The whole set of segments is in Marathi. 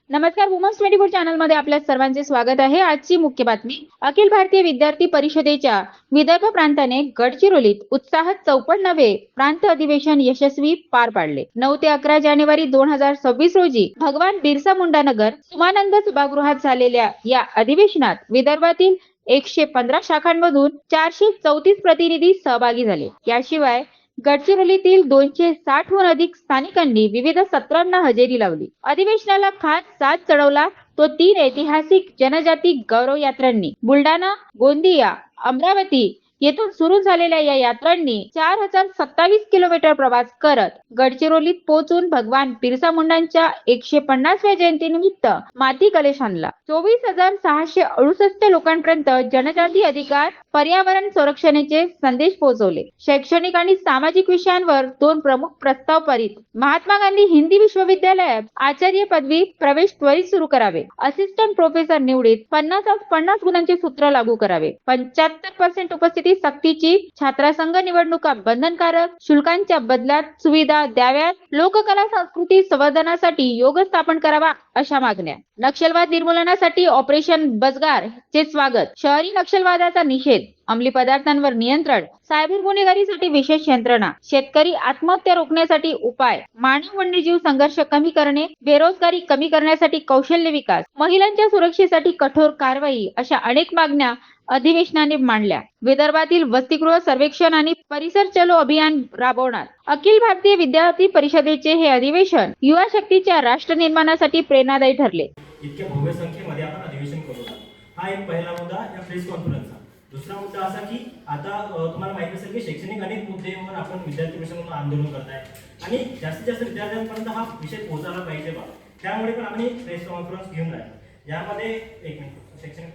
नमस्कार, वुमन्स 24 चॅनल मध्ये आपल्या सर्वांचे स्वागत आहे। आजची मुख्य बातमी, अखिल भारतीय विद्यार्थी परिषदेच्या विदर्भ प्रांताने गडचिरोलीत उत्साहात 54वे प्रांत अधिवेशन यशस्वी पार पाडले। 9 ते 11 जानेवारी 2026 रोजी भगवान बिरसा मुंडा नगर उमानंद सभागृहात झालेल्या या अधिवेशनात विदर्भातील 115 शाखांमधून 434 प्रतिनिधी सहभागी झाले। याशिवाय गडचिरोलीतील 260 हून अधिक स्थानिकांनी विविध सत्रांना हजेरी लावली। अधिवेशनाला खास साथ चढवला तो 3 ऐतिहासिक जनजाती गौरव यात्रांनी। बुलढाणा, गोंदिया, अमरावती येथून सुरू झालेल्या या यात्रांनी 4027 किलोमीटर प्रवास करत गडचिरोलीत पोहोचून भगवान बिरसा मुंडांच्या 150व्या जयंतीनिमित्त माती कलश आणला। 24,668 लोकांपर्यंत जनजाती अधिकार, पर्यावरण संरक्षणाचे संदेश पोहोचवले। शैक्षणिक आणि सामाजिक विषयांवर 2 प्रमुख प्रस्ताव पारित। महात्मा गांधी हिंदी विश्वविद्यालयात आचार्य पदवी प्रवेश त्वरित सुरू करावे। असिस्टंट प्रोफेसर निवडीत 50 गुणांचे सूत्र लागू करावे। 75% उपस्थिती सक्तीची, छात्रसंघ निवडणुका बंधनकारक, शुल्कांच्या बदल्यात सुविधा द्याव्यात, लोककला संस्कृती संवर्धनासाठी योग स्थापन करावा अशा मागण्या। नक्षलवाद निर्मूलनासाठी ऑपरेशन बजगार चे स्वागत। शहरी नक्षलवादाचा निषेध, अंमली पदार्थांवर नियंत्रण, सायबर गुन्हेगारीसाठी विशेष यंत्रणा, शेतकरी आत्महत्या रोखण्यासाठी उपाय, मानव वन्यजीव संघर्ष कमी करणे, बेरोजगारी कमी करण्यासाठी कौशल्य विकास, महिलांच्या सुरक्षेसाठी कठोर कारवाई अशा अनेक मागण्या अधिवेशनाने मांडल्या। विदर्भातील वसतिगृह सर्वेक्षण आणि परिसर चलो अभियान राबवणार। अखिल भारतीय विद्यार्थी परिषदेचे हे अधिवेशन युवा शक्तीच्या राष्ट्र निर्माणासाठी प्रेरणादायी ठरले। इतक्या भव्य संख्येमध्ये आपण अधिवेशन करू लागलो, हा एक पहिला मुद्दा या प्रेस कॉन्फरन्सचा। दुसरा मुद्दा असा की आता तुम्हाला माहिती असेल की शैक्षणिक अनेक मुद्द्यांवर आपण विद्यार्थी परिषदेमधून आंदोलन करताय आणि जास्तीत जास्त विद्यार्थ्यांपर्यंत हा विषय पोहोचायला पाहिजे बा, त्यामुळे पण आपण एक प्रेस कॉन्फरन्स घेऊन राहिलो। यामध्ये एक मिनिट, शैक्षणिक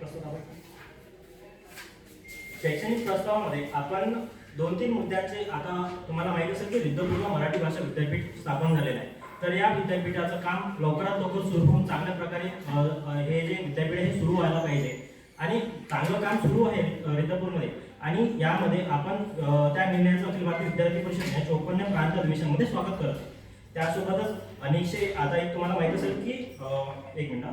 प्रस्तावामध्ये आपण 2-3 मुद्द्यांचे, आता तुम्हाला माहिती असेल की रिद्धपूर्ण मराठी भाषा विद्यापीठ स्थापन झालेलं आहे, तर या विद्यापीठाचं काम लवकरात लवकर सुरू होऊन चांगल्या प्रकारे हे जे विद्यापीठ आहे सुरू व्हायला पाहिजे आणि चांगलं काम सुरू आहे रिद्धपूरमध्ये। आणि यामध्ये आपण त्या निर्णयाचं अखिल भारतीय विद्यार्थी परिषद 54 प्रांत अधिवेशनमध्ये स्वागत करतो। त्यासोबतच अनेकशे, आता एक तुम्हाला माहिती असेल की एक मिनिट,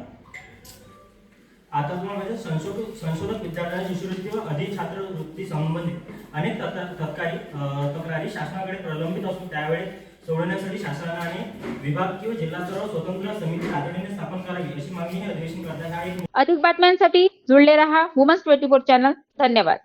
आता तुम्हाला माहिती संशोधक विद्यार्थ्यांना शिष्यवृत्ती व अधिछात्रवृत्ती संबंधित अनेक तक्रारी शासनाकडे प्रलंबित असून त्यावेळी सोडवण्यासाठी शासनाने विभाग किंवा जिल्हा स्तरावर स्वतंत्र समिती तातडीने स्थापन करावी अशी मागणी हे अधिवेशन करतात। अधिक बातम्यांसाठी जुळले रहा वुमन्स 24 चॅनल। धन्यवाद।